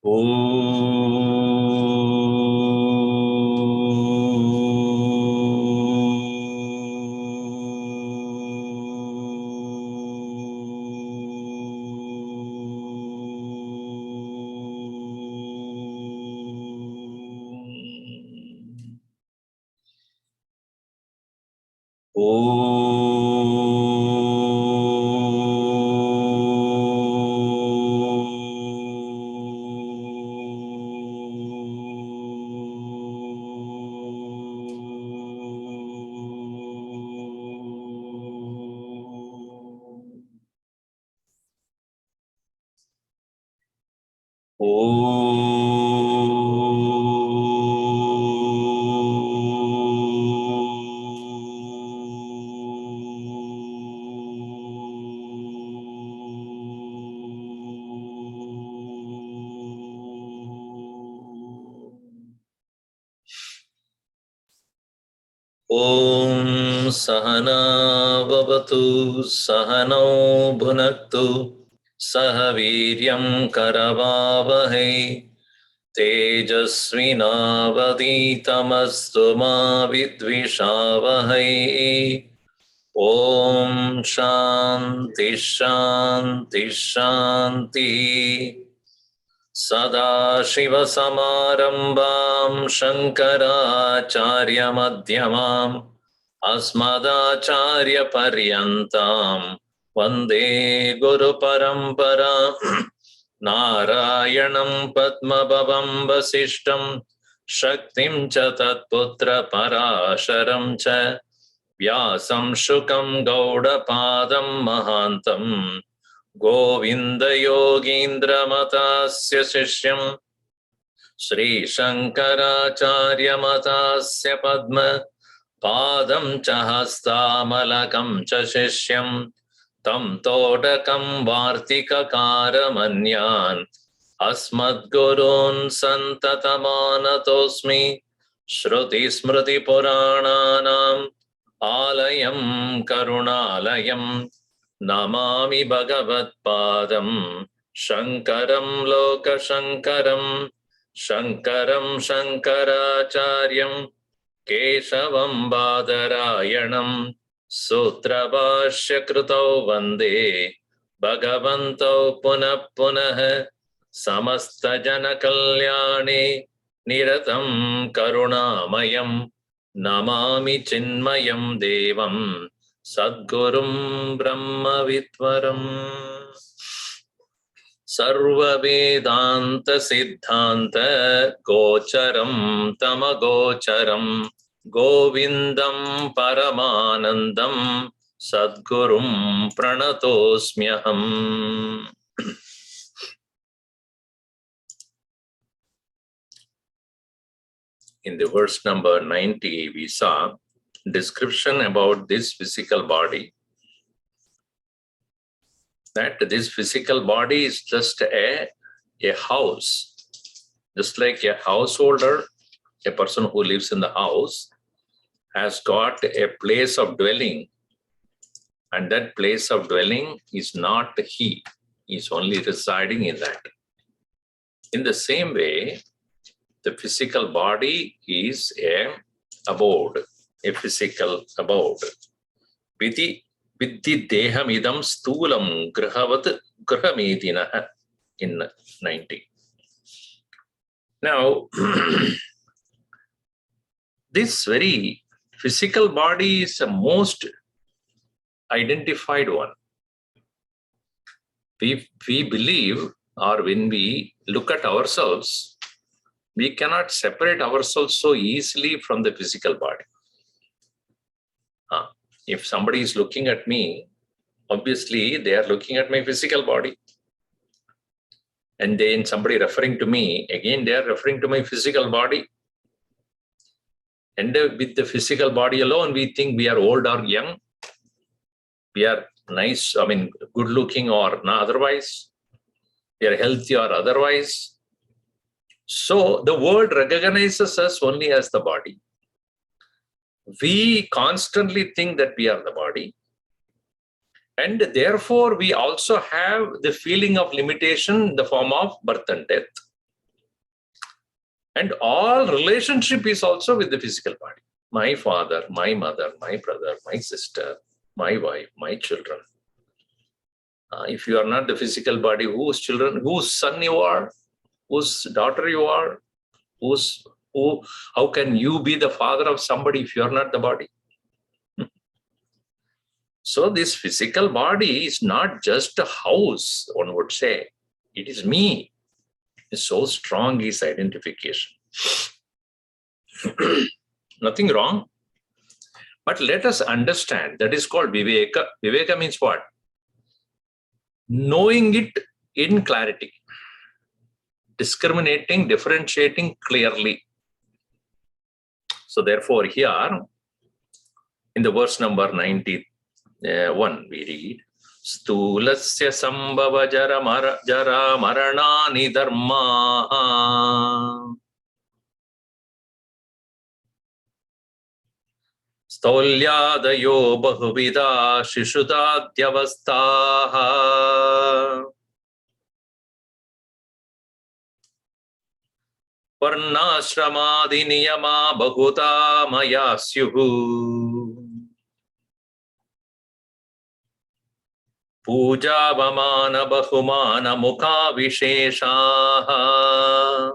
Om Sahana Vavatu Sahano Bhunaktu Sahaviryam Karavavahai Tejasvinavaditamastu ma vidvishavahai. Om Shanti Shanti Shanti. Sada Shiva Samarambam Shankaracharya Madhyamam Asmadacharya Paryantam Vande Guru Parampara. Narayanam Padmabhavam Vasishtam Shaktim cha Tatputra Parasharam cha Vyasam Shukam Gaudapadam Mahantam Govinda Yogindra Matasya Shishyam Sri Shankaracharya Matasya Padma Padam cha Hastamalakam cha Shishyam Tam Todakam Vartika Karamanyan Asmad Gurun Santatamanatosmi Shruti Smriti Purananam Alayam Karunalayam Namami Bhagavat Padam Shankaram Loka Shankaram Shankaram Shankaracharyam Keshavam Badarayanam Sutra Bhashya Krutau Vande Bhagavantau Punah Punah Samasta Jana Kalyani Niratam Karunamayam Namami Chinmayam Devam Sadgurum Brahma Vitvaram. Sarva Vedanta Siddhanta Gocharam Tamagocharam Govindam Paramanandam Sadgurum Pranatosmyaham. In the verse number 90, we saw description about this physical body. That this physical body is just a house. Just like a householder, a person who lives in the house has got a place of dwelling, and that place of dwelling is not he is only residing in that. In the same way, the physical body is a abode, a physical abode. Vidhi deham idam sthulam grahavat grahamedina in 90. Now, this very physical body is the most identified one. We believe, or when we look at ourselves, we cannot separate ourselves so easily from the physical body. If somebody is looking at me, obviously they are looking at my physical body. And then somebody referring to me, again they are referring to my physical body. And with the physical body alone, we think we are old or young. We are nice, good looking or not otherwise. We are healthy or otherwise. So the world recognizes us only as the body. We constantly think that we are the body. And therefore, we also have the feeling of limitation in the form of birth and death. And all relationship is also with the physical body. My father, my mother, my brother, my sister, my wife, my children. If you are not the physical body, whose children, whose son you are, whose daughter you are, how can you be the father of somebody if you are not the body? So this physical body is not just a house, one would say. It is me. It's so strong is identification. Nothing wrong. But let us understand, that is called Viveka. Viveka means what? Knowing it in clarity. Discriminating, differentiating clearly. So therefore here, in the verse number 91, we read, Stulasya sambhava jara maranani dharma Staulyadayo bahuvida shishudadyavastaha Varnashramadi niyama bhuta maya syuhu Puja vamana bahumana mukha visheshaha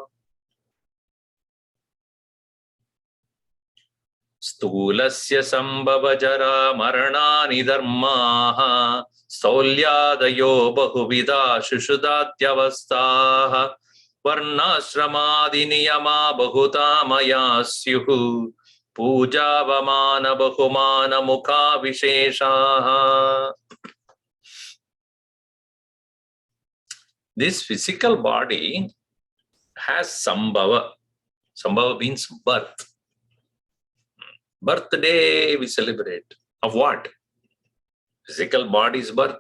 Stulasya sambhava jara maranani dharmaha Staulyadayo bahuvida shishudadyavastaha Varnashramadi niyama bhuta maya syuhu Puja vamana bahumana mukha visheshaha. This physical body has sambhava. Sambhava means birth. Birthday we celebrate. Of what? Physical body's birth.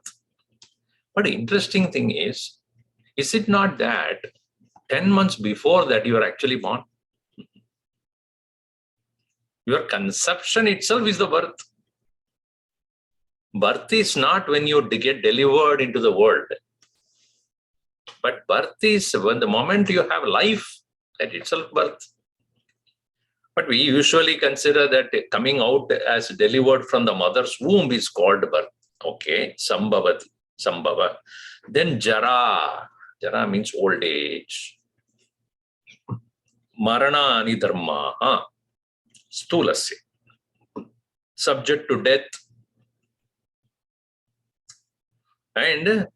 But the interesting thing is it not that 10 months before that you are actually born? Your conception itself is the birth. Birth is not when you get delivered into the world. But birth is when the moment you have life, that itself birth. But we usually consider that coming out as delivered from the mother's womb is called birth. Okay, sambhavati, sambhava. Then jara. Jara means old age. Maranani dharma. Stulasya. Subject to death. And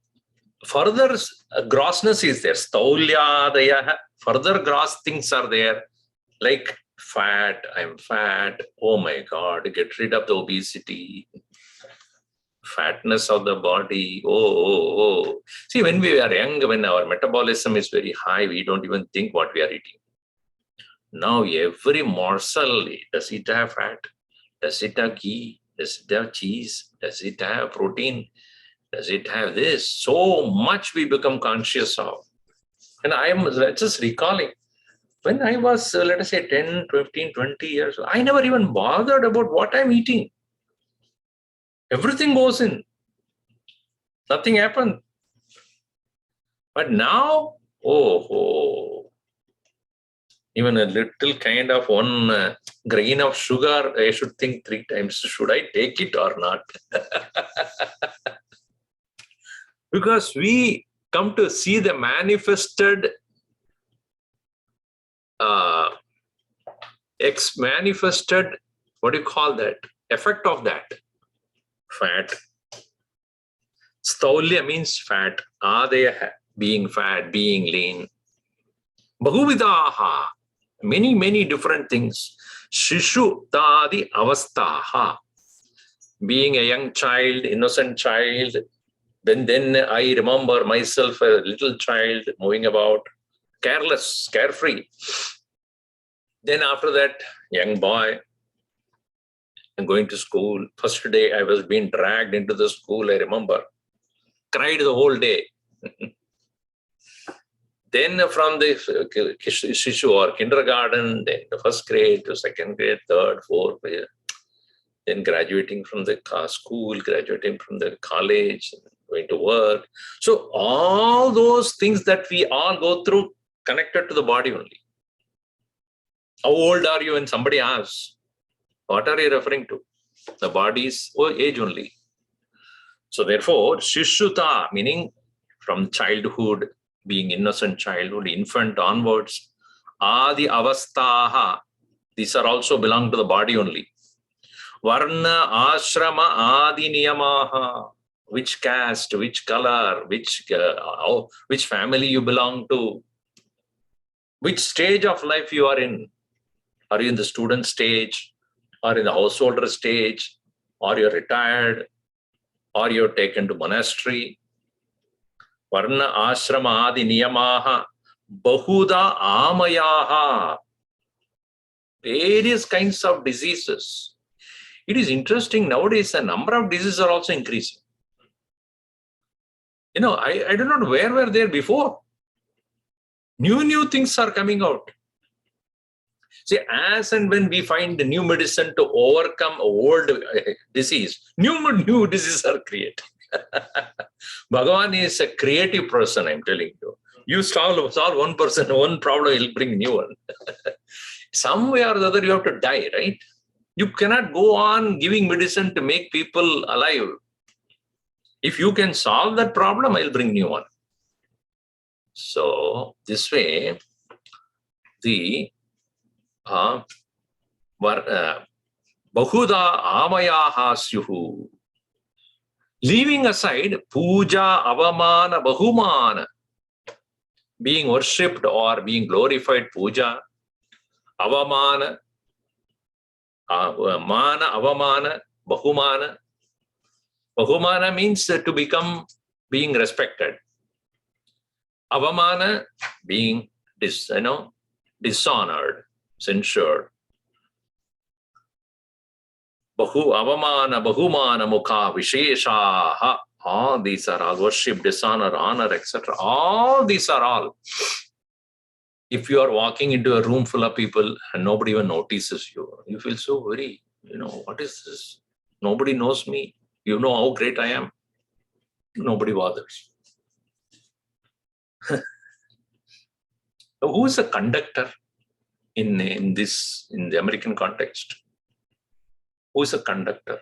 further grossness is there. Staulyadaya. Further gross things are there. Like fat. I'm fat. Oh my God. Get rid of the obesity. Fatness of the body. Oh. See, when we are young, when our metabolism is very high, we don't even think what we are eating. Now every morsel, does it have fat? Does it have ghee? Does it have cheese? Does it have protein? Does it have this? So much we become conscious of. And I am just recalling, when I was, let us say 10, 15, 20 years, I never even bothered about what I'm eating. Everything goes in. Nothing happened. But now, even a little kind of one grain of sugar, I should think 3 times, should I take it or not? Because we come to see the manifested, what do you call that? Effect of that. Fat. Staulya means fat. Adaya, being fat, being lean. Bahuvidaha, many different things. Shishu tadi avastaha, being a young child, innocent child. Then I remember myself a little child moving about, careless, carefree. Then after that, young boy, and going to school. First day I was being dragged into the school, I remember. Cried the whole day. Then from the Shishu or kindergarten, then the first grade to second grade, third, fourth, then graduating from the school, graduating from the college, going to work. So all those things that we all go through connected to the body only. How old are you when somebody asks? What are you referring to? The body's age only. So therefore, Shishuta, meaning from childhood, being innocent childhood, infant onwards, Adi Avastaha, these are also belong to the body only. Varna, Ashrama, Adi Niyamaha, which caste, which color, which family you belong to, which stage of life you are in. Are you in the student stage, or in the householder stage, or you're retired, or you're taken to monastery? Varna, Ashrama, Adi Niyamaha, Bahuda Amayaha, various kinds of diseases. It is interesting nowadays, the number of diseases are also increasing. I do not know where were there before. New things are coming out. See, as and when we find new medicine to overcome old disease, new diseases are created. Bhagavan is a creative person, I'm telling you. You solve one problem, he'll bring new one. Some way or the other, you have to die, right? You cannot go on giving medicine to make people alive. If you can solve that problem, I'll bring new one. So this way, the Bahuda Amayaha Syuhu. Leaving aside puja, avamana, bahumana, being worshipped or being glorified, puja, avamana, mana, avamana, bahumana. Bahumana means to become being respected. Avamana being dishonored, censured. Avamana, bahumana, mukha, visheshaha. All these are all worship, dishonor, honor, etc. All these are all. If you are walking into a room full of people and nobody even notices you, you feel so very, what is this? Nobody knows me. You know how great I am. Nobody bothers. Who is a conductor in the American context? Who is a conductor?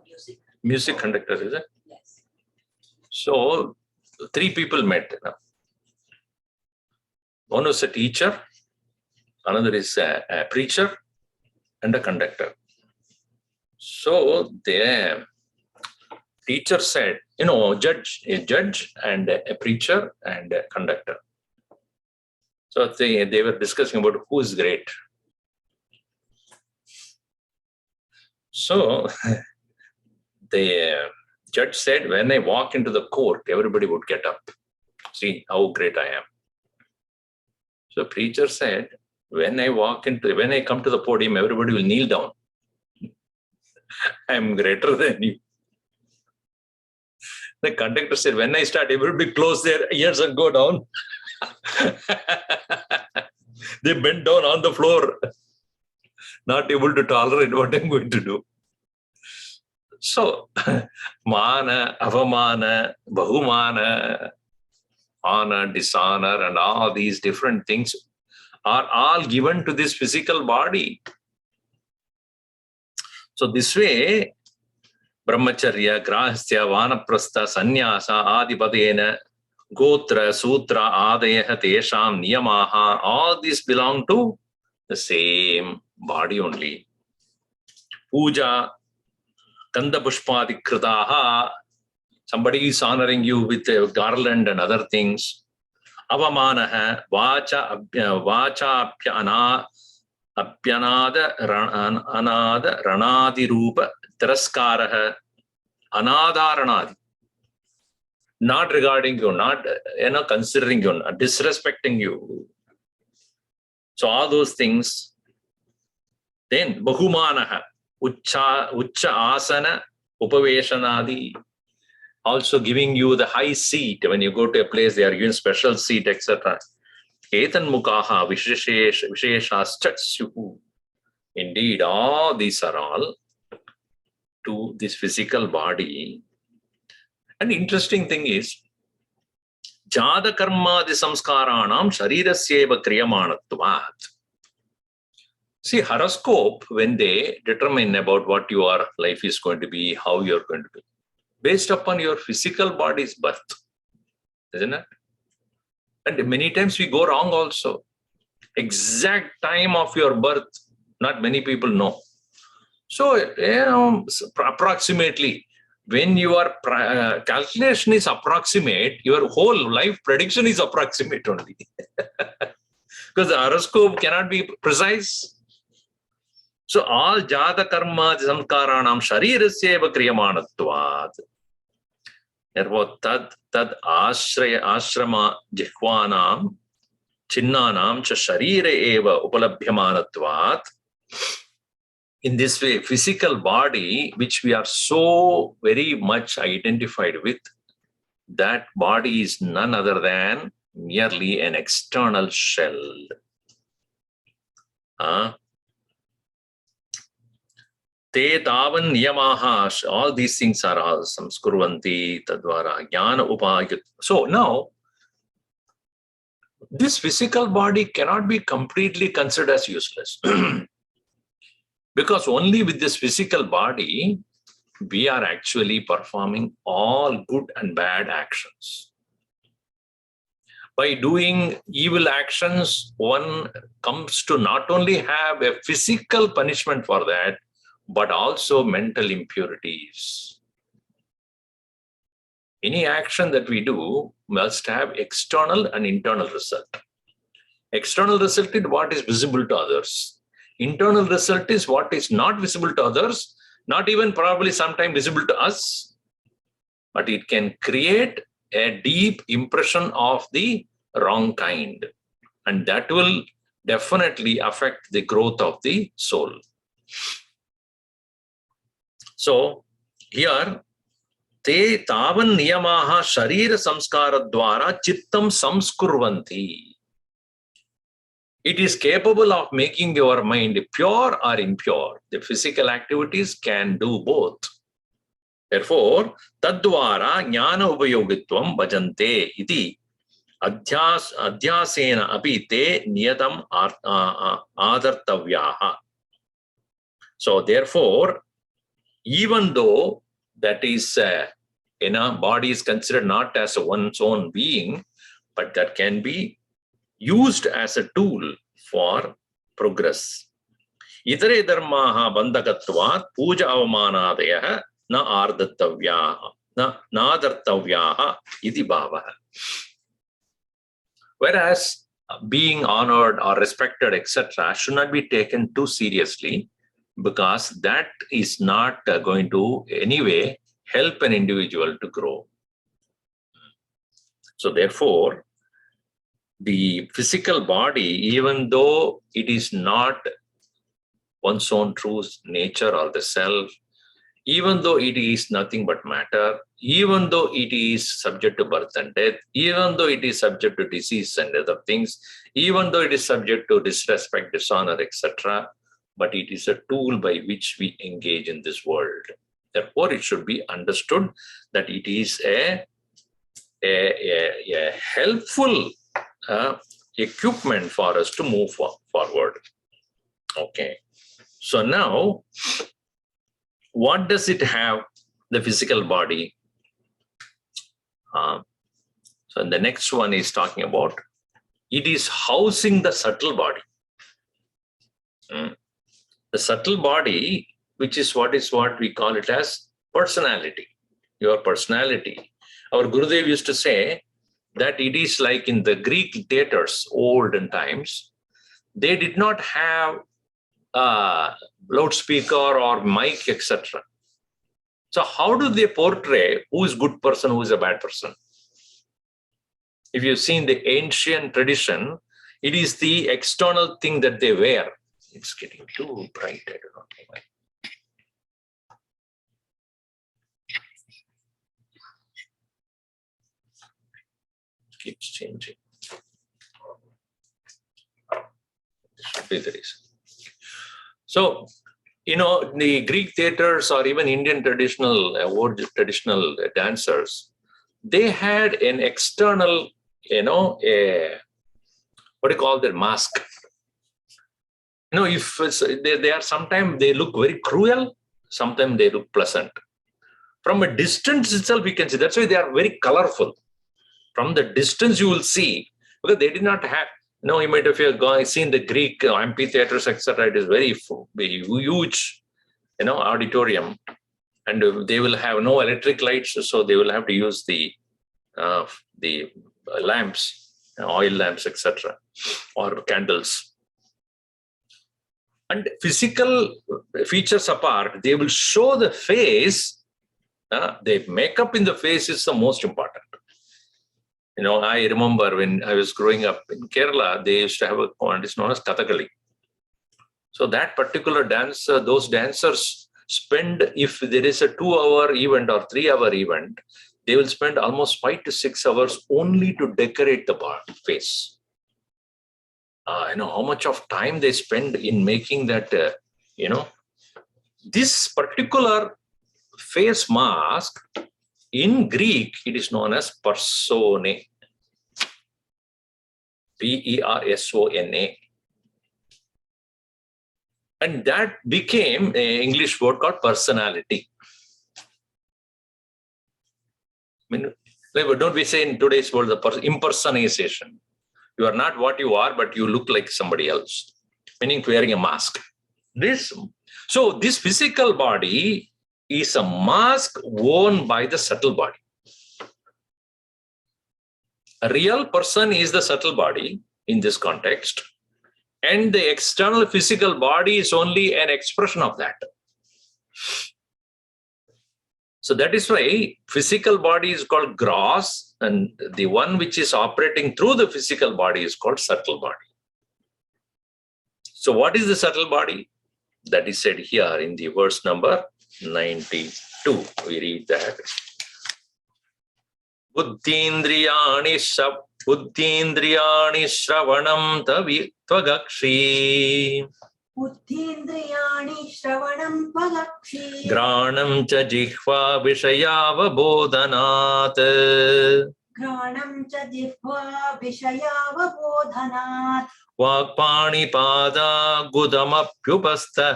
Music. Music conductor, is it? Yes. So, 3 people met. One was a teacher, another is a preacher, and a conductor. So, the teacher said, a judge and a preacher and a conductor. So they were discussing about who is great. So the judge said, when I walk into the court, everybody would get up. See how great I am. So preacher said, when I come to the podium, everybody will kneel down. I am greater than you. The conductor said, when I start, everybody close their ears and go down. They bent down on the floor, not able to tolerate what I'm going to do. So, mana, avamana, bahumana, honor, dishonor, and all these different things are all given to this physical body. So this way, brahmacharya, grahastya, vanaprastha, sannyasa, adipadena, gotra, sutra, adaya, tesham, niyamaha, all these belong to the same body only. Puja, kanda pushpadi kritaha, somebody is honoring you with a garland and other things. Avamanaha, vacha apyanada anada ranadi rupa tiraskaraha anadaranadi. Not regarding you, not considering you, not disrespecting you. So all those things. Then bahumanaha, ucha asana upaveshanadi, also giving you the high seat. When you go to a place, they are giving special seat, etc. Etan mukaha visheshaschasyuhu. Indeed, all these are all to this physical body. And interesting thing is, jada karma di samskaranam sharirasyeva kriyamanatvat. See, horoscope, when they determine about what your life is going to be, how you're going to be, based upon your physical body's birth, isn't it? And many times we go wrong also. Exact time of your birth, not many people know. So, approximately, when your calculation is approximate, your whole life prediction is approximate only. Because the horoscope cannot be precise. So, all jata karma samkaranam sharirasya kriyamanatvat. Therefore, tad ashrama jihvanam chinnanam cha sharire eva upalabhyamanatvat. In this way, physical body, which we are so very much identified with, that body is none other than merely an external shell. Te tavan niyamaha, all these things are all samskurvanti tadvara jnana upayut. So now, this physical body cannot be completely considered as useless. Because only with this physical body, we are actually performing all good and bad actions. By doing evil actions, one comes to not only have a physical punishment for that, but also mental impurities. Any action that we do must have external and internal result. External result is what is visible to others. Internal result is what is not visible to others, not even probably sometimes visible to us, but it can create a deep impression of the wrong kind. And that will definitely affect the growth of the soul. So here, te tavan niyamaha sharira samskara dwara chittam samskurvanti. It is capable of making your mind pure or impure. The physical activities can do both. Therefore, tadvara jnana upayogitvam bhajante iti adhyasena api te niyatam adartavyaha. So therefore, even though that is, body is considered not as one's own being, but that can be used as a tool for progress. Itare dharmaha bandhakatvat puja avamanadayah na ardattavyaha na nadartavyaha iti bhavaha. Whereas being honored or respected, etc., should not be taken too seriously, because that is not going to anyway help an individual to grow. So therefore, the physical body, even though it is not one's own true nature or the self, even though it is nothing but matter, even though it is subject to birth and death, even though it is subject to disease and other things, even though it is subject to disrespect, dishonor, etc., but it is a tool by which we engage in this world. Therefore, it should be understood that it is a helpful equipment for us to move forward. Okay. So now, what does it have, the physical body? So the next one is talking about, it is housing the subtle body. The subtle body, which is what we call it as personality, your personality. Our Gurudev used to say that it is like in the Greek theaters, olden times, they did not have loudspeaker or mic, etc. So how do they portray who is good person, who is a bad person? If you've seen the ancient tradition, it is the external thing that they wear. It's getting too bright, I don't know why. It keeps changing. This should be the reason. So, the Greek theaters or even Indian traditional dancers, they had an external, what do you call their mask? If they are sometimes they look very cruel, sometimes they look pleasant. From a distance itself, we can see. That's why they are very colorful. From the distance, you will see, because they did not have, you might have seen the Greek amphitheaters, etc. It is very huge, auditorium, and they will have no electric lights, so they will have to use the lamps, oil lamps, etc., or candles. And physical features apart, they will show the face. The makeup in the face is the most important. I remember when I was growing up in Kerala, they used to have what is known as Kathakali. So that particular dance, those dancers spend, if there is a 2-hour event or 3-hour event, they will spend almost 5 to 6 hours only to decorate the face. How much of time they spend in making that, this particular face mask, in Greek, it is known as persone. Persona. And that became an English word called personality. Don't we say in today's world, the impersonation? You are not what you are, but you look like somebody else, meaning wearing a mask. So this physical body is a mask worn by the subtle body. A real person is the subtle body in this context, and the external physical body is only an expression of that. So that is why physical body is called gross, and the one which is operating through the physical body is called subtle body. So what is the subtle body? That is said here in the verse number 92. We read that. Buddhindriyani shravanam tvagakshi. Buddhindriyani shravanam tvagakshi. Granam cha jihva vishayavabodhanat. Granam cha jihva vishayavabodhanat. Vakpani pada gudamapyupastha.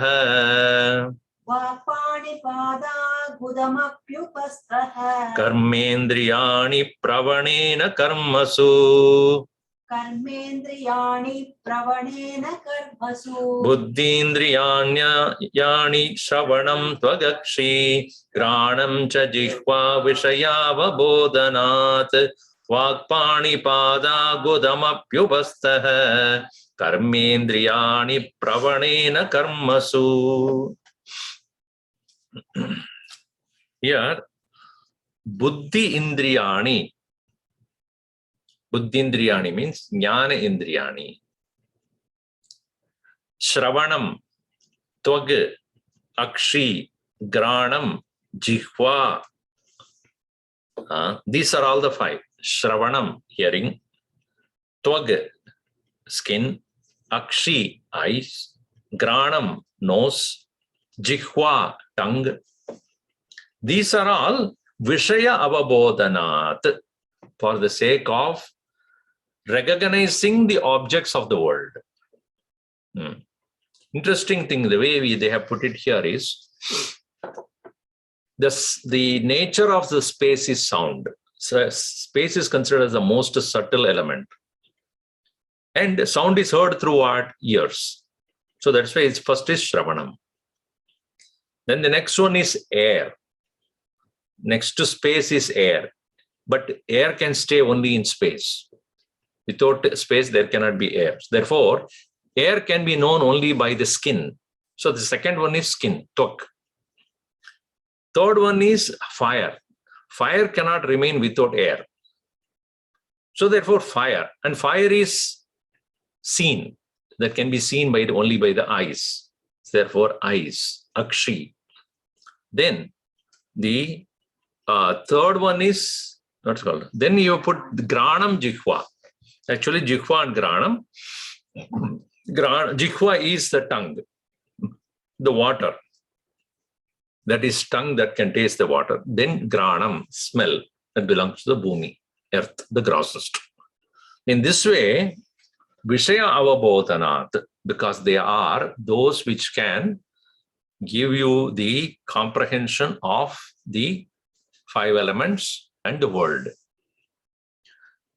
Vakpani pada gudamapyupastha. Karmendriyani pravanena karmasu. Karmendriyani pravanena karmasu. Buddhindriyani shravanam tvagakshi. Granam cha jihva vishayavabodhanat. Vakpani pada gudamapyupastha. Karmendriyani pravanena karmasu. Here, Buddhi Indriyani. Buddhi Indriyani means Jnana Indriyani. Shravanam, Tvag, Akshi, Granam, Jihva. These are all the 5. Shravanam, hearing. Tvag, skin. Akshi, eyes. Granam, nose. Jihva, tongue. These are all Vishaya Avabodhanat, for the sake of recognizing the objects of the world. Interesting thing, the way they have put it here is, the nature of the space is sound. So space is considered as the most subtle element. And sound is heard through our ears. So that's why it's first is Shravanam. Then the next one is air. Next to space is air. But air can stay only in space. Without space, there cannot be air. Therefore, air can be known only by the skin. So the second one is skin, tvak. Third one is fire. Fire cannot remain without air. So therefore, fire. And fire is seen. That can be seen only by the eyes. Therefore, eyes, akshi. Then the third one is, what's called? Then you put the granam, jihva. Actually, jihva and granam. Jihva is the tongue, the water. That is tongue that can taste the water. Then granam, smell, that belongs to the bhumi, earth, the grossest. In this way, Vishaya Avabodhanat, because they are those which can give you the comprehension of the 5 elements and the world.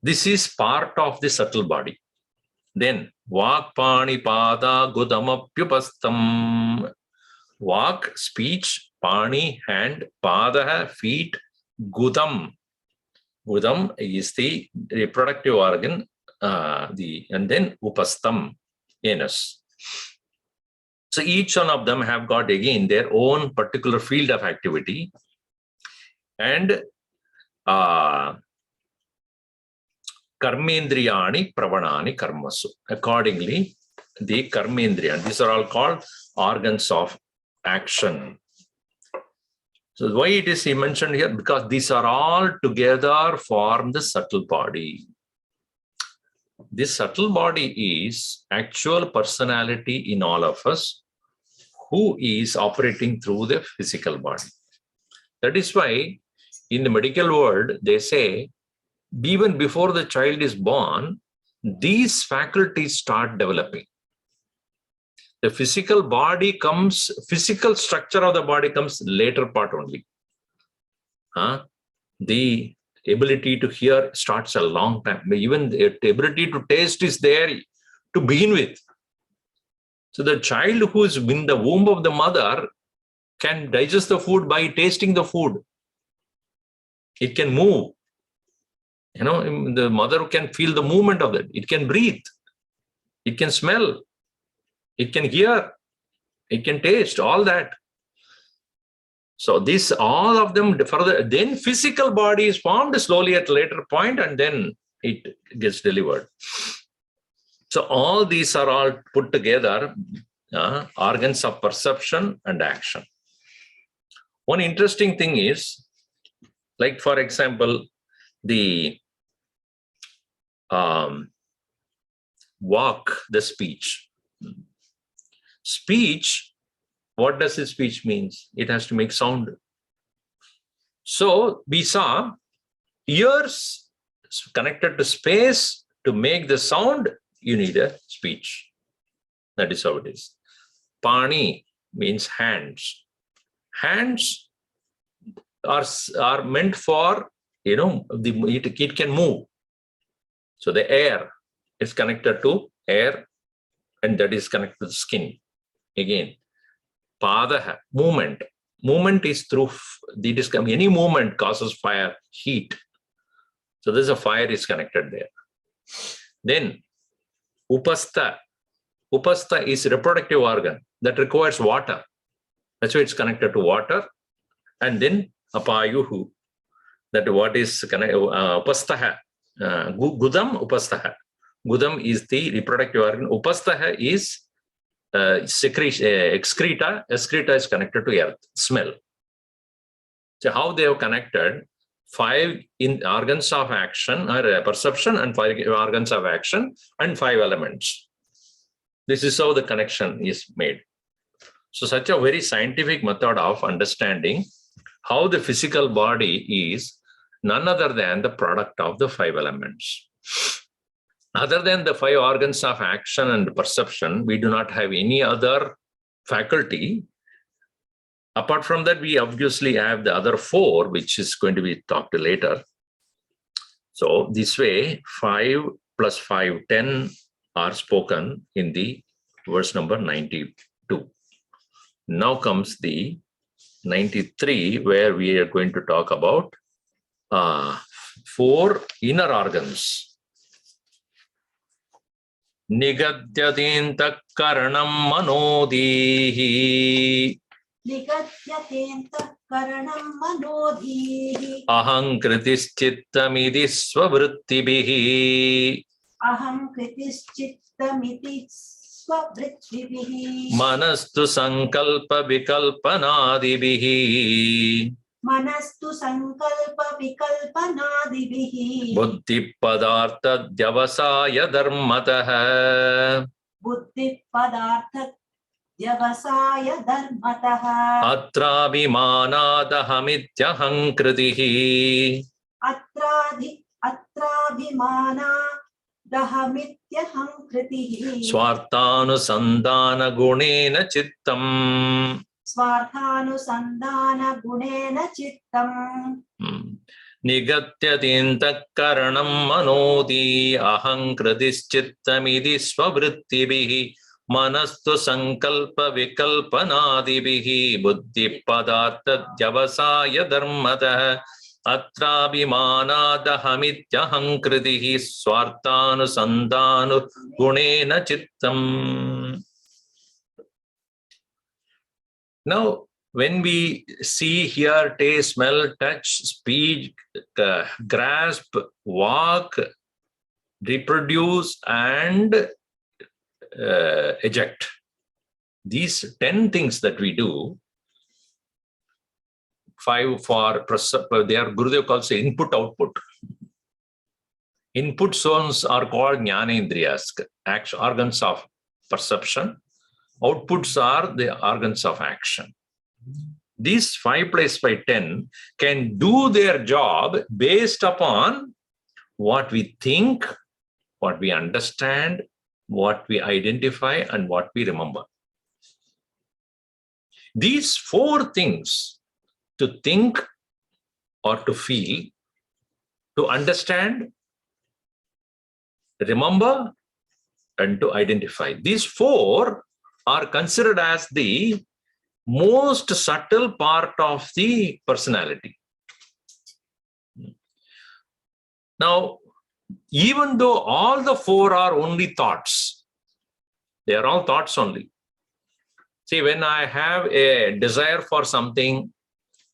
This is part of the subtle body. Then Vak Pani Pada Gudamapyupastam. Vak, speech, Pani, hand, Pada, feet, Gudam. Gudam is the reproductive organ, and then Upastam, anus. So each one of them have got again their own particular field of activity, and Karmendriyani Pravanani Karmasu. Accordingly, the Karmendriyan, these are all called organs of action. So why it is mentioned here? Because these are all together form the subtle body. This subtle body is actual personality in all of us who is operating through the physical body. That is why in the medical world, they say, even before the child is born, these faculties start developing. The physical body comes, physical structure of the body comes later part only. The ability to hear starts a long time. Even the ability to taste is there to begin with. So the child who is in the womb of the mother can digest the food by tasting the food. It can move. The mother can feel the movement of it. It can breathe. It can smell. It can hear. It can taste, all that. So this, all of them further, then physical body is formed slowly at a later point, and then it gets delivered. So all these are all put together, organs of perception and action. One interesting thing is, like for example, the walk, the speech. Speech, what does the speech means? It has to make sound. So we saw ears connected to space. To make the sound, you need a speech. That is how it is. Pani means hands. Hands are meant for, it can move. So the air is connected to air, and that is connected to the skin. Again, Padaha, movement. Movement is through, any movement causes fire, heat. So there's a fire is connected there. Then Upastha. Upastha is reproductive organ that requires water. That's why it's connected to water. And then Apayuhu. That what is Upastha. Gudam Upastha. Gudam is the reproductive organ. Upastha is excreta. Excreta is connected to earth, smell. So how they have connected 5 in organs of action or perception, and 5 organs of action, and 5 elements. This is how the connection is made. So such a very scientific method of understanding how the physical body is none other than the product of the 5 elements. Other than the 5 organs of action and perception, we do not have any other faculty. Apart from that, we obviously have the other 4, which is going to be talked later. So this way, 5 plus 5, 10 are spoken in the verse number 92. Now comes the 93, where we are going to talk about 4 inner organs. Nigadyatenta karanam manodhihi. Nigadyatenta karanam manodhihi. Aham kritischitamidi svavrittibihi. Aham kritischitamidi svavrittibihi. Manastu sankalpa vikalpanadibihi. Manastu sankalpa vikalpanadibihi. Buddhi padartha dyavasaya dharmataha. Buddhi padartha dyavasaya dharmataha. Atrabhimanadahamithyaham kritihi. Atrabhimana चित्तहमित्यहं कृतिः Swartanusandana chittam. स्वार्थानुसन्धानगुणेन चित्तम् Nigatyatintakkaranam manodi ahankritischitthamidi swavrittibihi manastu sankalpa vikalpanadibihi buddhi padartha dyavasaya dharmatah atrabhimanadahamityahankritihi swartanusandhanu gunena chittam. Now, when we see, hear, taste, smell, touch, speak, grasp, walk, reproduce, and eject, these 10 things that we do, 5 for their Gurudev calls it input output. Input zones are called jnanendriyas, organs of perception. Outputs are the organs of action. These 5 plus 5, 10 can do their job based upon what we think, what we understand, what we identify, and what we remember. These 4 things, to think or to feel, to understand, remember, and to identify. These 4 are considered as the most subtle part of the personality. Now, even though all the 4 are only thoughts, they are all thoughts only. See, when I have a desire for something,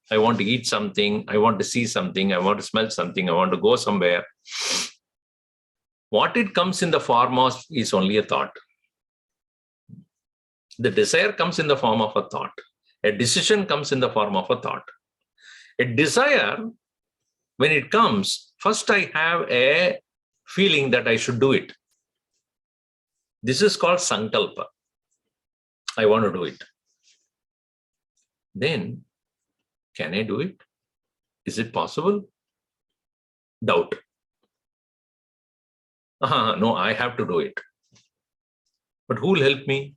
I want to eat something, I want to see something, I want to smell something, I want to go somewhere, what it comes in the form of is only a thought. The desire comes in the form of a thought. A decision comes in the form of a thought. A desire, when it comes, first I have a feeling that I should do it. This is called sankalpa. I want to do it. Then, can I do it? Is it possible? Doubt. No, I have to do it. But who will help me?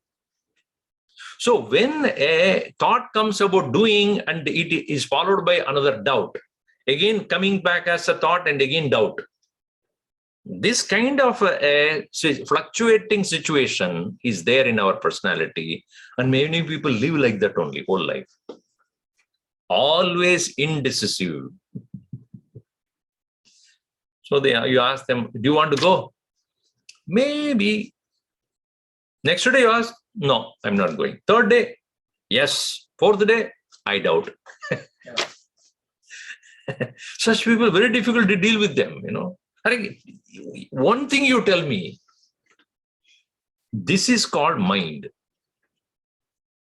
So when a thought comes about doing and it is followed by another doubt, again coming back as a thought and again doubt, this kind of a fluctuating situation is there in our personality, and many people live like that only whole life. Always indecisive. So you ask them, do you want to go? Maybe. Next day you ask, no, I'm not going. Third day, yes. Fourth day, I doubt. Such people, very difficult to deal with them, One thing you tell me, this is called mind.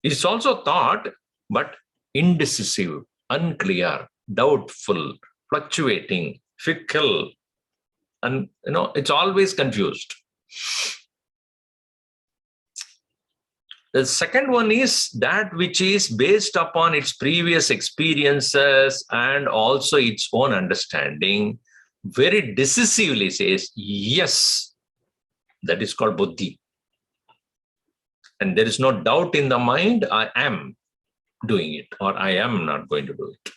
It's also thought, but indecisive, unclear, doubtful, fluctuating, fickle, and it's always confused. The second one is that which is based upon its previous experiences and also its own understanding, very decisively says, yes, that is called buddhi. And there is no doubt in the mind, I am doing it or I am not going to do it.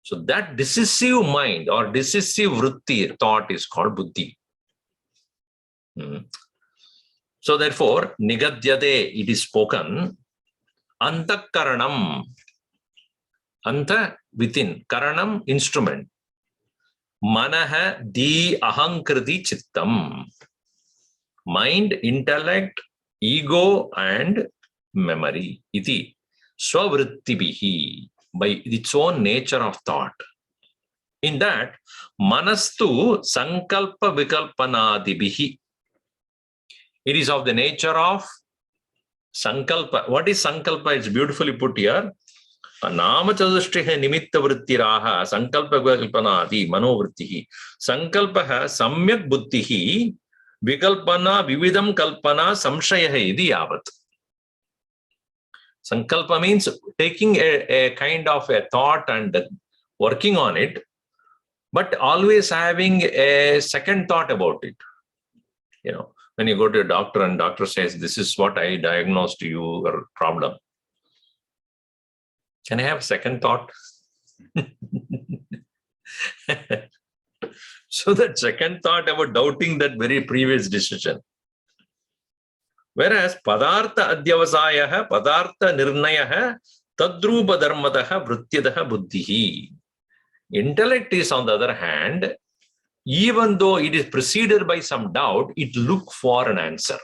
So that decisive mind or decisive vritti, thought, is called buddhi. So therefore, nigadyate, it is spoken, antakaranam, anta, within, karanam, instrument, manaha, di ahankriti chittam, mind, intellect, ego, and memory, iti, swavrittibihi, by its own nature of thought. In that, manastu sankalpa vikalpanadibihi, it is of the nature of sankalpa. What is sankalpa? It's beautifully put here. Nama chadushtriha nimitta vrittiraha sankalpa vikalpanadi manovrittihi. Sankalpaha samyak buddhihi vikalpana vividam kalpana samshayaha idi yavat. Sankalpa means taking a kind of a thought and working on it, but always having a second thought about it. when you go to a doctor and doctor says, this is what I diagnosed your problem. Can I have a second thought? So that second thought about doubting that very previous decision. Whereas padartha adyavasayaha, padartha nirnayaha, tadrupa dharmataha vrityadaha buddhihi. Intellect is, on the other hand, even though it is preceded by some doubt, it looks for an answer.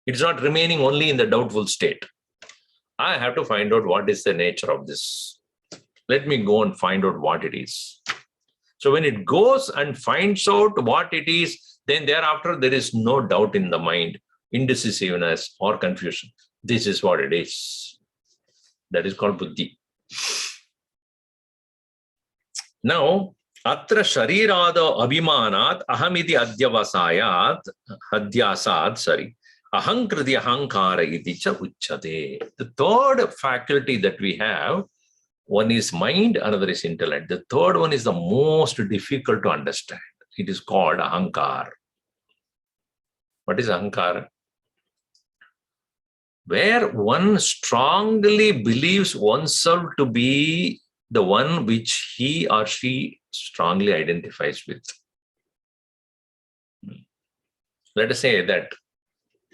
It's not remaining only in the doubtful state. I have to find out what is the nature of this. Let me go and find out what it is. So when it goes and finds out what it is, then thereafter there is no doubt in the mind, indecisiveness or confusion. This is what it is. That is called buddhi. Now, atra sharirada abhimanat ahamiti adyavasayat adyasad, ahankriti ahankara iti cha uchyate. The third faculty that we have, one is mind, another is intellect. The third one is the most difficult to understand. It is called ahankar. What is ahankar? Where one strongly believes oneself to be the one which he or she strongly identifies with. Let us say that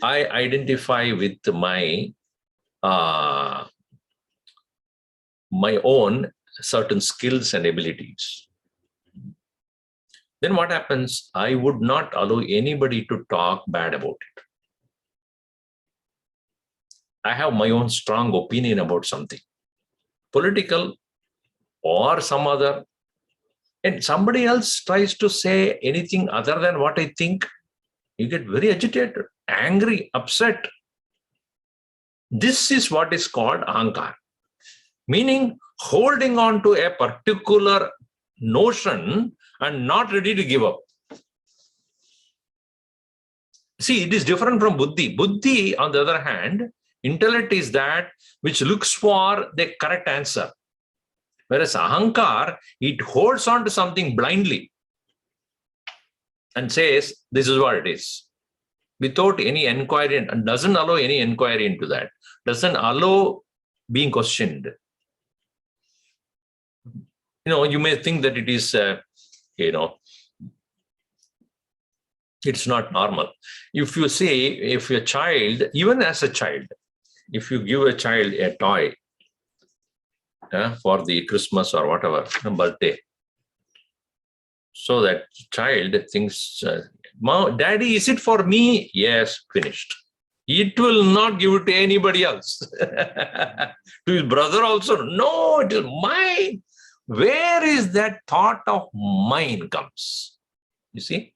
I identify with my own certain skills and abilities. Then what happens? I would not allow anybody to talk bad about it. I have my own strong opinion about something, political or some other, and somebody else tries to say anything other than what I think, you get very agitated, angry, upset. This is what is called ahankar, meaning holding on to a particular notion and not ready to give up. See, it is different from buddhi. Buddhi, on the other hand, intellect is that which looks for the correct answer. Whereas ahankar, it holds on to something blindly and says, this is what it is, without any inquiry, and doesn't allow any inquiry into that, doesn't allow being questioned. You may think that it is, it's not normal. If you say, if a child, even as a child, if you give a child a toy for the Christmas or whatever, birthday, so that child thinks, Daddy, is it for me? Yes, finished. It will not give it to anybody else. To his brother also, no, it is mine. Where is that thought of mine comes? You see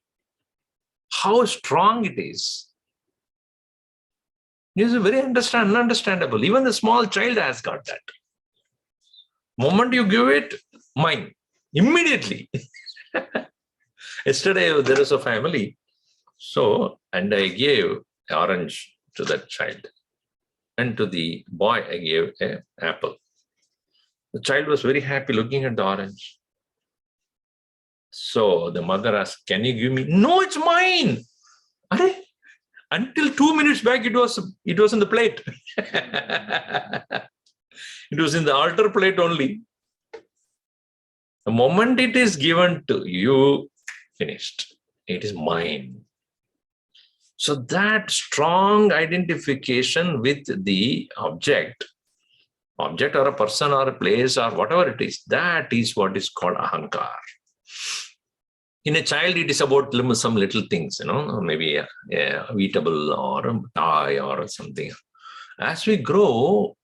how strong it is. It is very understandable. Even the small child has got that. Moment you give it, mine, immediately. Yesterday, there was a family. And I gave an orange to that child. And to the boy, I gave an apple. The child was very happy looking at the orange. So the mother asked, can you give me? No, it's mine. Until 2 minutes back, it was in the plate. It was in the altar plate only. The moment it is given to you, finished. It is mine. So that strong identification with the object or a person or a place or whatever it is, that is what is called ahankar. In a child, it is about some little things, maybe a eatable or a toy or something. As we grow,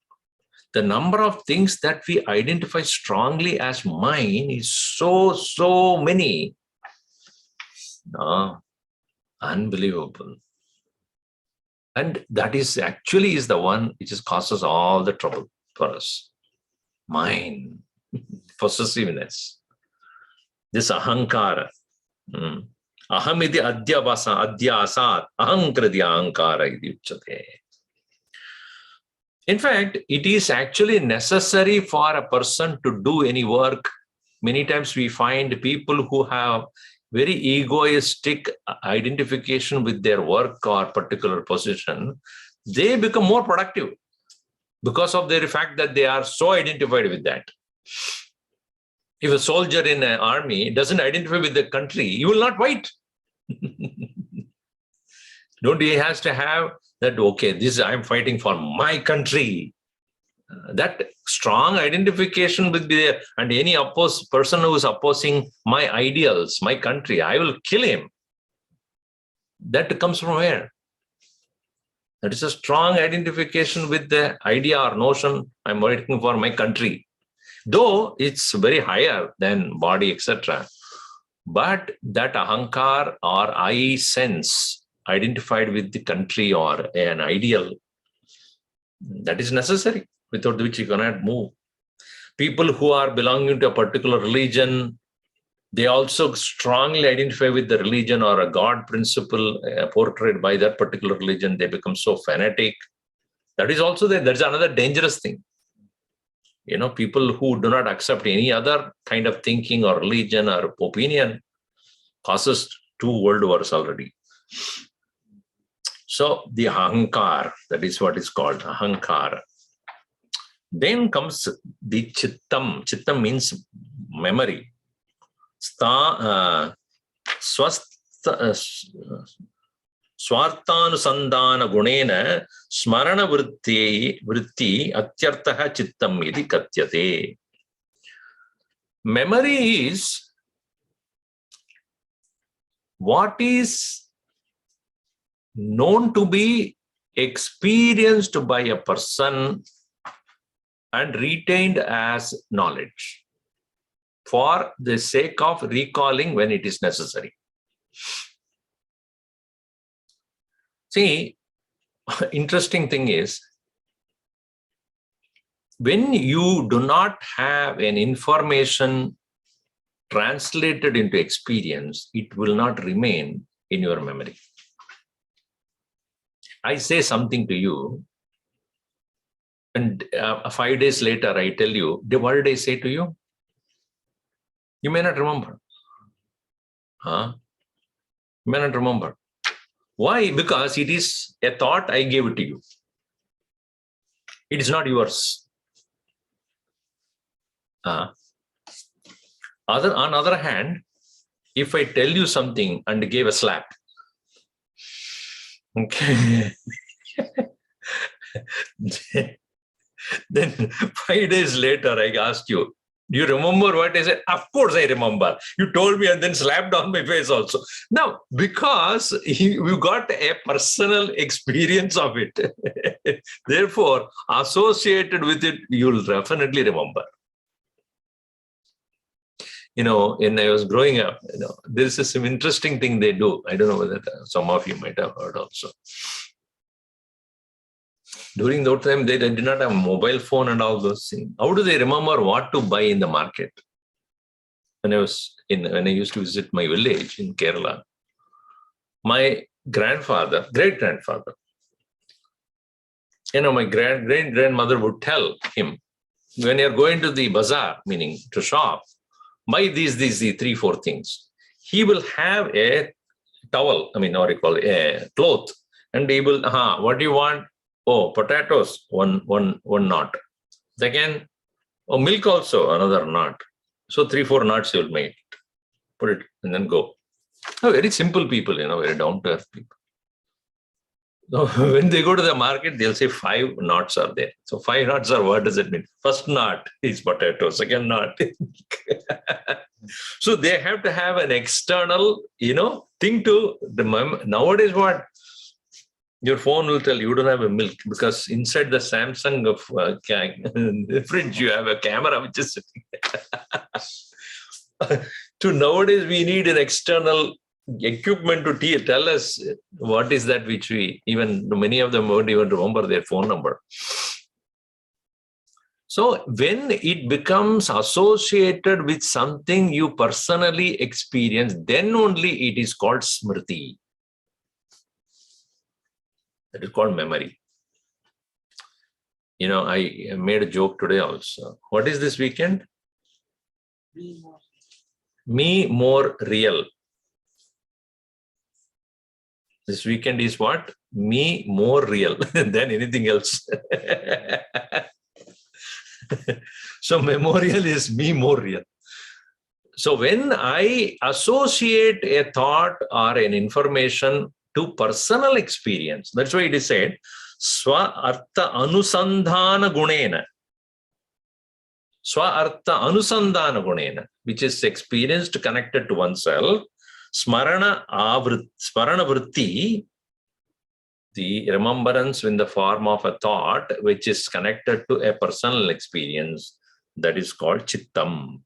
the number of things that we identify strongly as mine is so many. Unbelievable. And that is actually the one which causes all the trouble for us. Mine, possessiveness, this ahankara. Ahamiti adyasat ahankriti ahankara iti uchyate. In fact, it is actually necessary for a person to do any work. Many times we find people who have very egoistic identification with their work or particular position, they become more productive because of the fact that they are so identified with that. If a soldier in an army doesn't identify with the country, he will not fight. Don't he has to have that, okay, this I'm fighting for my country. That strong identification will be there, and any person who is opposing my ideals, my country, I will kill him. That comes from where? That is a strong identification with the idea or notion, I'm working for my country. Though it's very higher than body, etc. But that ahankar or I sense identified with the country or an ideal, that is necessary, without which you cannot move. People who are belonging to a particular religion, they also strongly identify with the religion or a God principle portrayed by that particular religion. They become so fanatic. That is also there. That's another dangerous thing. People who do not accept any other kind of thinking or religion or opinion causes 2 world wars already. So the ahankar, that is what is called ahankar. Then comes the chittam. Chittam means memory. Swartanusandana gunena smarana vritti atyartaha chittam iti katyate. Memory is what is known to be experienced by a person and retained as knowledge for the sake of recalling when it is necessary. See, interesting thing is, when you do not have an information translated into experience, it will not remain in your memory. I say something to you, and 5 days later I tell you, what did I say to you? You may not remember. You may not remember. Why? Because it is a thought I gave it to you. It is not yours. On the other hand, if I tell you something and gave a slap, okay, then 5 days later I asked you, do you remember what I said? Of course I remember. You told me and then slapped on my face also. Now, because you got a personal experience of it, therefore, associated with it, you'll definitely remember. When I was growing up, there is some interesting thing they do. I don't know whether some of you might have heard also. During that time, they did not have a mobile phone and all those things. How do they remember what to buy in the market? When I used to visit my village in Kerala, my grandfather, great-grandfather, my great-grandmother would tell him, when you're going to the bazaar, meaning to shop, buy these 3-4 things. He will have a towel, a cloth, and he will, what do you want? Oh, potatoes, one knot. Second, milk also, another knot. So 3-4 knots you'll make. Put it and then go. Very simple people, very down-to-earth people. So when they go to the market, they'll say 5 knots are there. So 5 knots are, what does it mean? First knot is potato, second knot. So they have to have an external, thing to remember. Nowadays, what? Your phone will tell you don't have a milk because inside the Samsung of fridge, you have a camera which is sitting. To nowadays, we need an external equipment to tell us what is that which many of them won't even remember their phone number. So when it becomes associated with something you personally experience, then only it is called smriti. That is called memory. I made a joke today also. What is this weekend? Me more real. This weekend is what? Me more real than anything else. So memorial is me more real. So when I associate a thought or an information to personal experience, that's why it is said, Swa Artha Anusandhana Gunena. Swa Artha Anusandhana Gunena, which is experienced connected to oneself. Smarana Vritti, the remembrance in the form of a thought which is connected to a personal experience, that is called Chittam.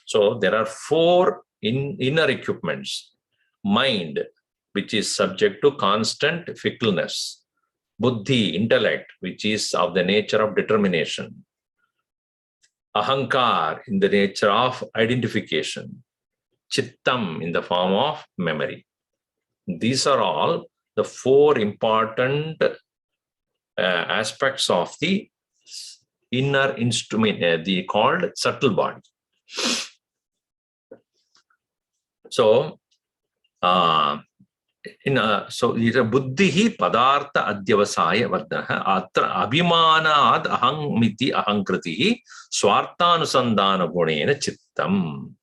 So there are four inner equipments. Mind, which is subject to constant fickleness. Buddhi, intellect, which is of the nature of determination. Ahankar, in the nature of identification. Chittam, in the form of memory. These are all the four important aspects of the inner instrument, the called subtle body. So, so buddhihi padartha adyavasaya vardhana atra abhimanad aham miti ahankritihi swarthanusandhana gunena chittam.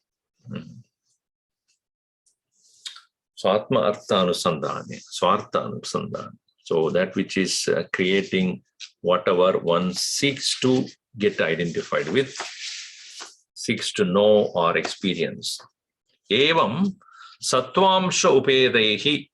Swatma artha anusandhane, swartha anusandhana. So that which is creating whatever one seeks to get identified with, seeks to know or experience. Evam satvamsha upedehi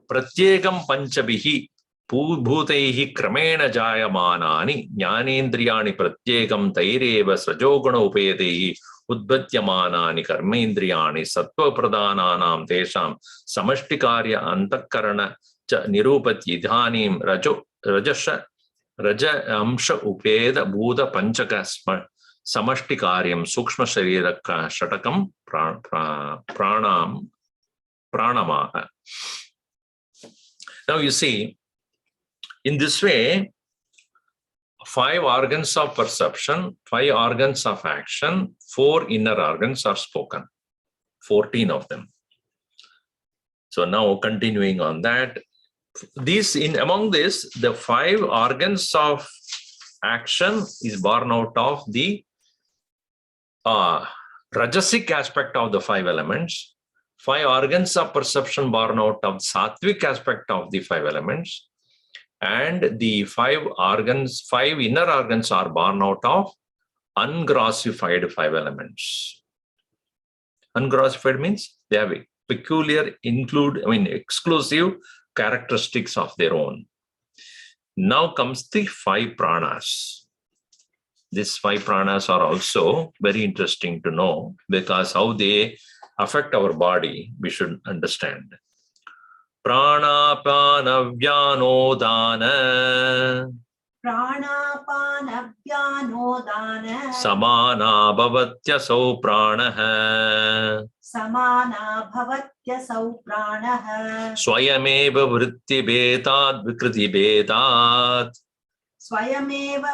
pratyekam panchabhihi bhutaihi kramena jayamanani jnanendriyani pratyekam taireva sajoguna upedehi udbhatyamanani karmendriyani sattva pradhananam tesham samashtikarya antakarana cha nirupati idhanim raja amsha upeda bhuta panchaka samashti sukshma shariraka shatakam pranamaha. Now you see, in this way, 5 organs of perception, 5 organs of action, 4 inner organs are spoken, 14 of them. So now continuing on that, among this, the 5 organs of action is born out of the rajasic aspect of the 5 elements, 5 organs of perception born out of sattvic aspect of the 5 elements, and the 5 inner organs are born out of ungrossified 5 elements. Ungrossified means they have peculiar, exclusive characteristics of their own. Now comes the 5 pranas. These 5 pranas are also very interesting to know, because how they affect our body, we should understand. Pranapana vyanodana samana bhavatyasau pranaha swayameva vritti bhedat vikriti bhedat Suvarna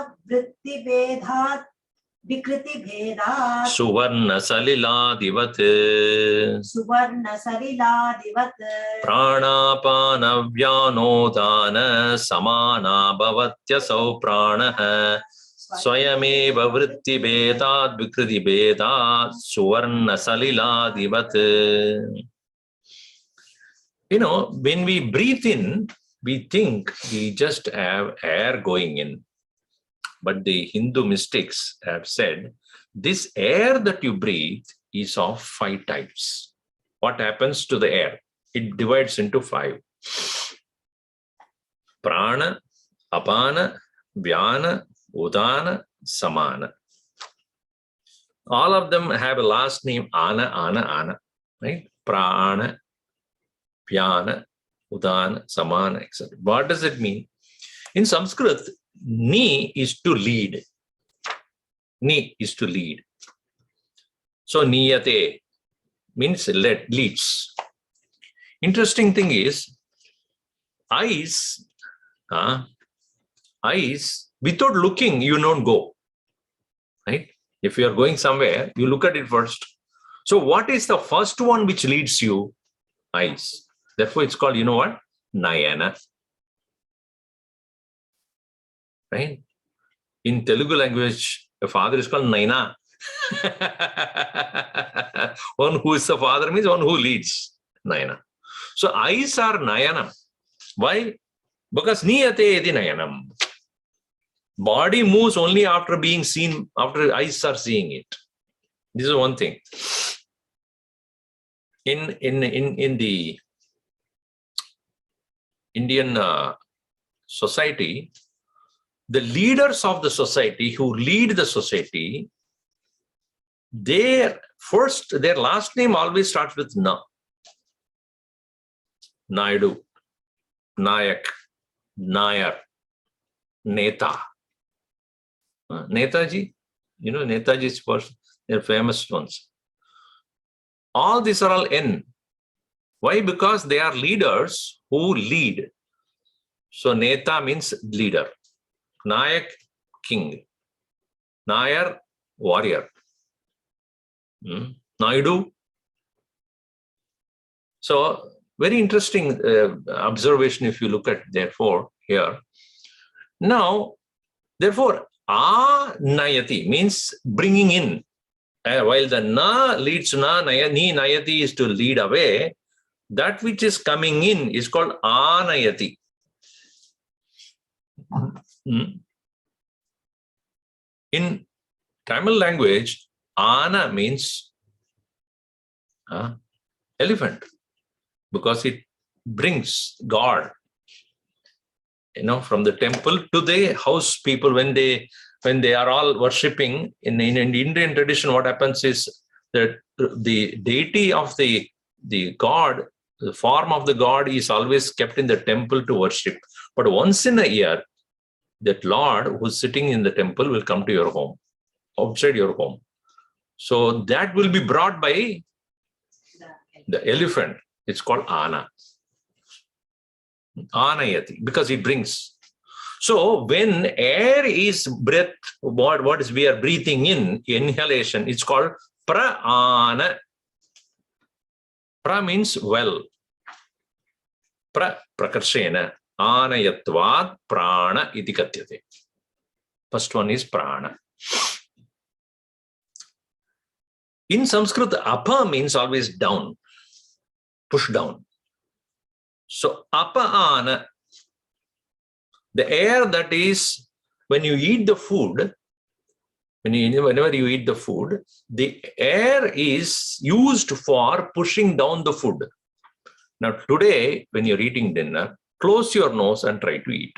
Saliladivat Pranapana Vyanodana Samana Bhavatyasau Pranaha Swayameva Vritti Bhedat Vikriti Bhedat Suvarna Saliladivat. When we breathe in, we think we just have air going in. But the Hindu mystics have said, this air that you breathe is of 5 types. What happens to the air? It divides into 5. Prana, Apana, Vyana, Udana, Samana. All of them have a last name, Ana, right? Prana, Vyana, Udana, Samana, etc. What does it mean? In Sanskrit, Ni is to lead. Ni is to lead. So niyate means leads. Interesting thing is, eyes, without looking, you don't go. Right? If you are going somewhere, you look at it first. So what is the first one which leads you? Eyes. Therefore, it's called, you know what? Nayana. Right? In Telugu language, a father is called Naina. One who is the father means one who leads. Nayana. So eyes are Nayanam. Why? Because Niyate edi Nayanam. Body moves only after being seen, after eyes are seeing it. This is one thing. In the Indian society, the leaders of the society who lead the society, their last name always starts with Na. Naidu, Nayak, Nayar, Neta. Netaji, you know, Netaji's person, they're famous ones. All these are all N. Why? Because they are leaders who lead. So Neta means leader. Nayak, king. Nayar, warrior. Naidu. So very interesting observation if you look at, therefore, here. Now, therefore, nayati means bringing in. While the na leads to na, ni nayati is to lead away, that which is coming in is called anayati. In Tamil language, ana means elephant, because it brings God, you know, from the temple to the house. People, when they are all worshipping in Indian tradition, what happens is that the deity of the God, the form of the God, is always kept in the temple to worship. But once in a year, that Lord who's sitting in the temple will come to your home, outside your home. So that will be brought by the elephant. It's called Ana. Anayati, because it brings. So when air is breath, what is we are breathing in, inhalation, it's called prana. Pra means well. Prakarshena. Anayatvat prana iti katyate. First one is prana. In Sanskrit, apa means always down, push down. So apana, the air that is, when you eat the food, whenever you eat the food, the air is used for pushing down the food. Now today, when you're eating dinner, close your nose and try to eat.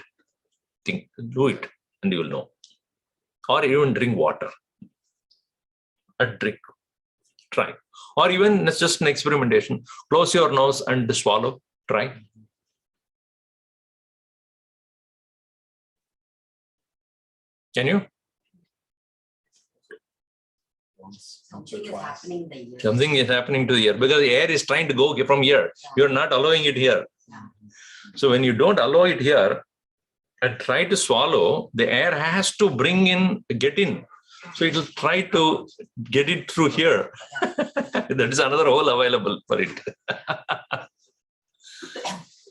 Do it and you will know. Or even drink water. A drink. Try. Or even, it's just an experimentation. Close your nose and swallow. Try. Can you? Something is happening the ear. Something is happening to the ear, because the air is trying to go from here. You're not allowing it here. So when you don't allow it here and try to swallow, the air has to get in. So it will try to get it through here. That is another hole available for it.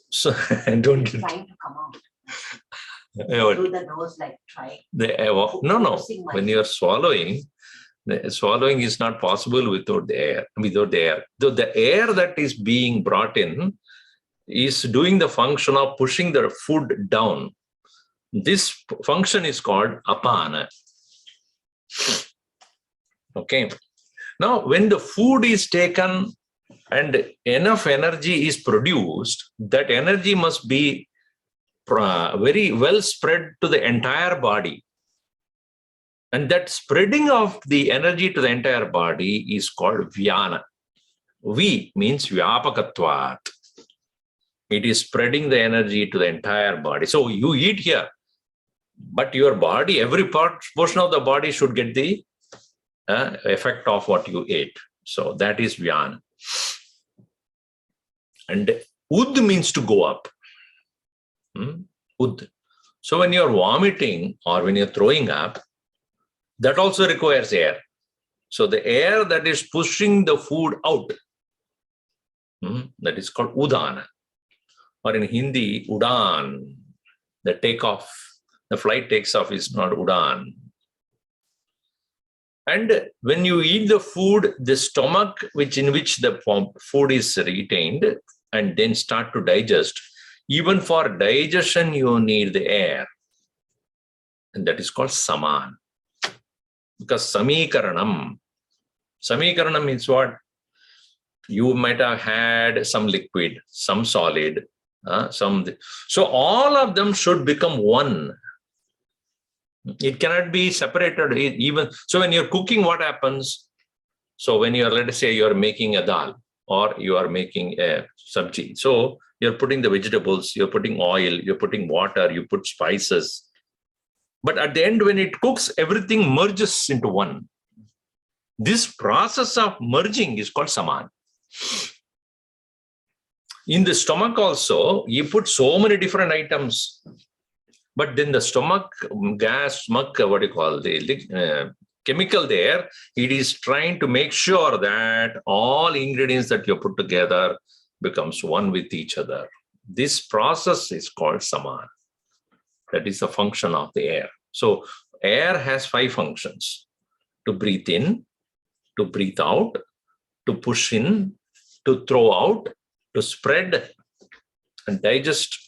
So don't get Trying to come out. what? Through the nose, like try. No. When you are swallowing, the swallowing is not possible without the air. So the air that is being brought in is doing the function of pushing the food down. This function is called apana. Okay. Now, when the food is taken and enough energy is produced, that energy must be very well spread to the entire body. And that spreading of the energy to the entire body is called vyana. V means vyapakatvat. It is spreading the energy to the entire body. So you eat here, but your body, every portion of the body should get the effect of what you ate. So that is vyana. And ud means to go up. Ud. So when you're vomiting or when you're throwing up, that also requires air. So the air that is pushing the food out, that is called udana. or in Hindi, Udan. The takeoff, the flight takes off is not Udan. And when you eat the food, the stomach in which the food is retained and then start to digest, even for digestion, you need the air. And that is called saman. Because samikaranam means what? You might have had some liquid, some solid, so all of them should become one. It cannot be separated even. So when you're cooking, what happens? So when you're, let us say, you're making a dal or you are making a sabji. So you're putting the vegetables, you're putting oil, you're putting water, you put spices. But at the end, when it cooks, everything merges into one. This process of merging is called saman. In the stomach also, you put so many different items. But then the stomach gas, what do you call the chemical there, it is trying to make sure that all ingredients that you put together becomes one with each other. This process is called saman. That is the function of the air. So air has 5 functions: to breathe in, to breathe out, to push in, to throw out, to spread and digest.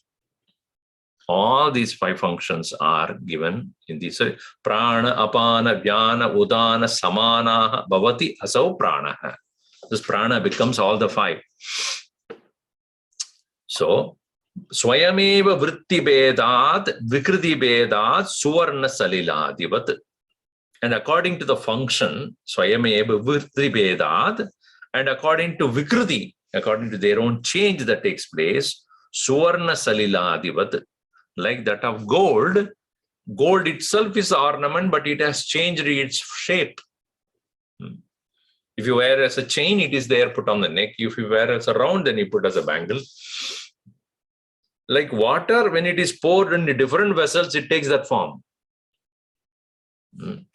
All these 5 functions are given in this prana, apana, vyana, udana, samana, bhavati, asau prana. This prana becomes all the 5. So, swayameva vritti bedat, vikriti bedat, suvarna saliladivat. And according to the function, swayameva vritti bedat, and according to vikriti, according to their own change that takes place, suvarna saliladivat, like that of gold. Gold itself is ornament, but it has changed its shape. If you wear as a chain, it is there put on the neck. If you wear as a round, then you put as a bangle. Like water, when it is poured in different vessels, it takes that form.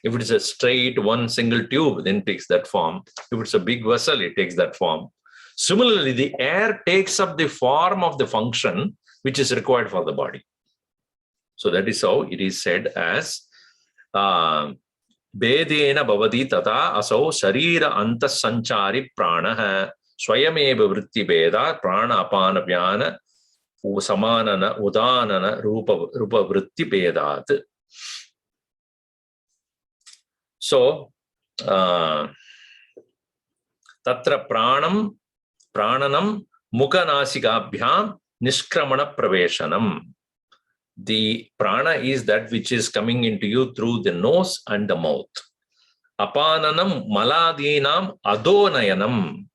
If it is a straight one single tube, then it takes that form. If it's a big vessel, it takes that form. Similarly, the air takes up the form of the function which is required for the body. So that is how it is said as Bedena bhavati tata asau sharira antas sanchari prana swayameva vritti beda prana apana vyana samanana udanana rupa vritti bedat. So tatra pranam prananam mukanasikabhyam niskramana praveshanam. The prana is that which is coming into you through the nose and the mouth. Apananam maladinam adonayanam.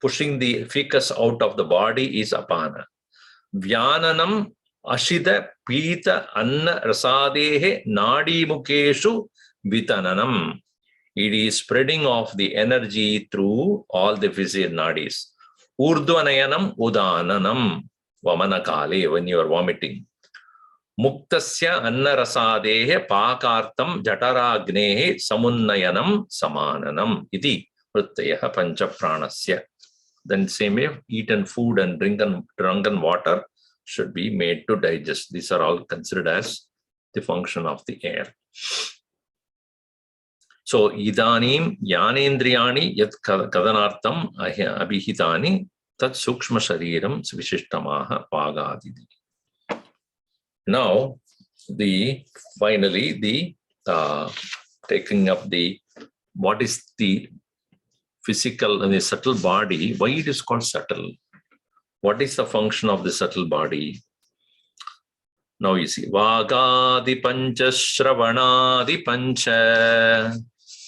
Pushing the fecus out of the body is apana. Vyananam ashita pita anna rasadehe nadi mukeshu vitananam. It is spreading of the energy through all the physical nadis. Urdhvanayanam udananam vamanakale, when you are vomiting. Muktasya annarasadehe pakartam jataragnehe samunnayanam samananam iti vrittayaha pancha pranasya. Then same way, eaten food and drunken water should be made to digest. These are all considered as the function of the air. So idanim yanendriyani yat kadanartam abhihitani tat sukshma shariram svishishttamaha pagadidi. Now, finally the taking up the what is the physical and the subtle body, why it is called subtle? What is the function of the subtle body? Now you see, Vagadi pancha shravanadi pancha.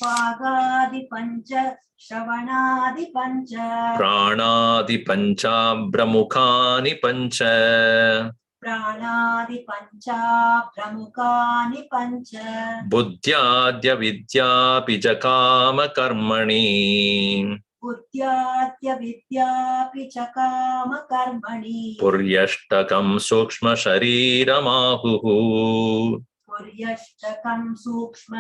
Vagadi pancha shravanadi pancha. Pranadi pancha brahmukhani pancha. Pranadi pancha pramukani pancha. Buddhyadya vidya pijakama karmani. Buddhyadya vidya pichakama karmani. Puryashtakam sukshma sharira mahuhu. पुर्यष्टकं सूक्ष्मशरीरमाहुः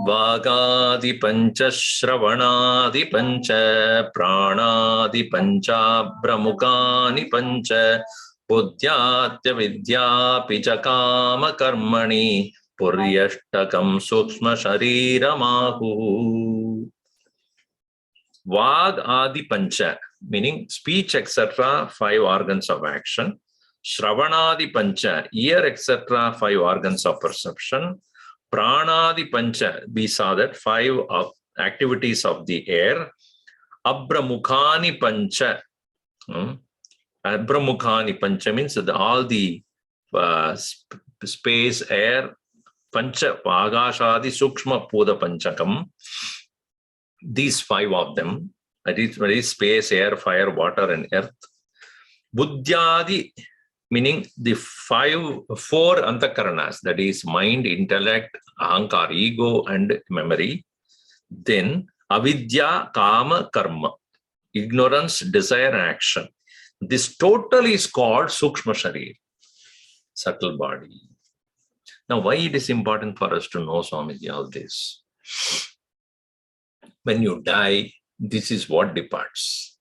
वागादि पंच श्रवणादि पंच प्राणादि पंचाब्रमुखानि पंच बुद्ध्यात्य विद्यापि च काम कर्मणि पुर्यष्टकं सूक्ष्म शरीरमाहुः. Vag adi pancha, meaning speech, etc., 5 organs of action. Shravanadi pancha, ear, etc., 5 organs of perception. Pranadi pancha, we saw that 5 of activities of the air. Abramukhani pancha. Abramukhani pancha means that all the space, air, pancha, agashadi, sukshma, puda panchakam. These 5 of them, that is space, air, fire, water, and earth. Buddhyadi, meaning the 4 antakaranas, that is mind, intellect, ahankar, ego, and memory. Then avidya, kama, karma, ignorance, desire, and action. This total is called sukshma sharir, subtle body. Now, why it is important for us to know, Swamiji, all this? When you die, this is what departs.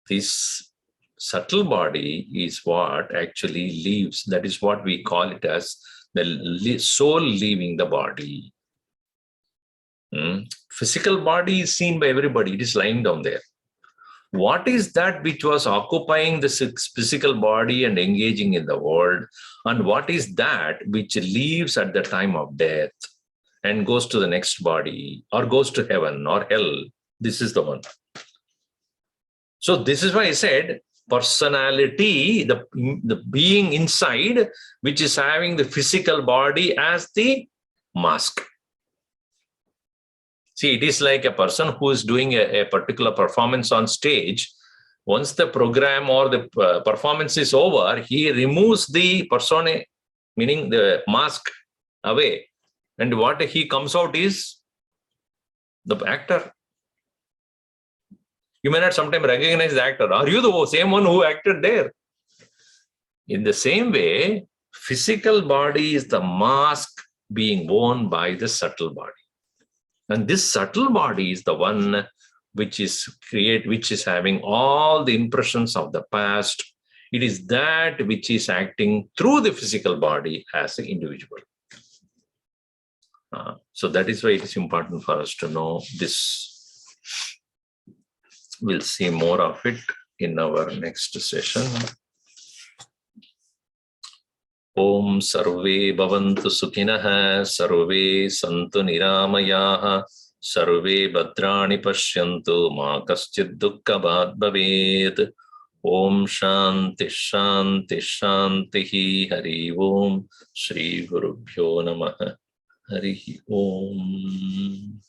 This subtle body is what actually leaves. That is what we call it as the soul leaving the body. Physical body is seen by everybody. It is lying down there. What is that which was occupying the physical body and engaging in the world? And what is that which leaves at the time of death and goes to the next body or goes to heaven or hell? This is the one. So this is why I said personality, the being inside, which is having the physical body as the mask. See, it is like a person who is doing a particular performance on stage. Once the program or the performance is over, he removes the persona, meaning the mask, away. And what he comes out is the actor. You may not sometimes recognize the actor. Are you the same one who acted there? In the same way, physical body is the mask being worn by the subtle body. And this subtle body is the one which is having all the impressions of the past. It is that which is acting through the physical body as an individual. So that is why it is important for us to know this. We'll see more of it in our next session. Om sarve bhavantu sukhinah, sarve santu niramayah, sarve bhadrani pashyantu, ma kaschid dukkha bhat bhavet. Om shanti shanti shanti. Hari Om. Shri Gurubhyo Namaha. Hari Om.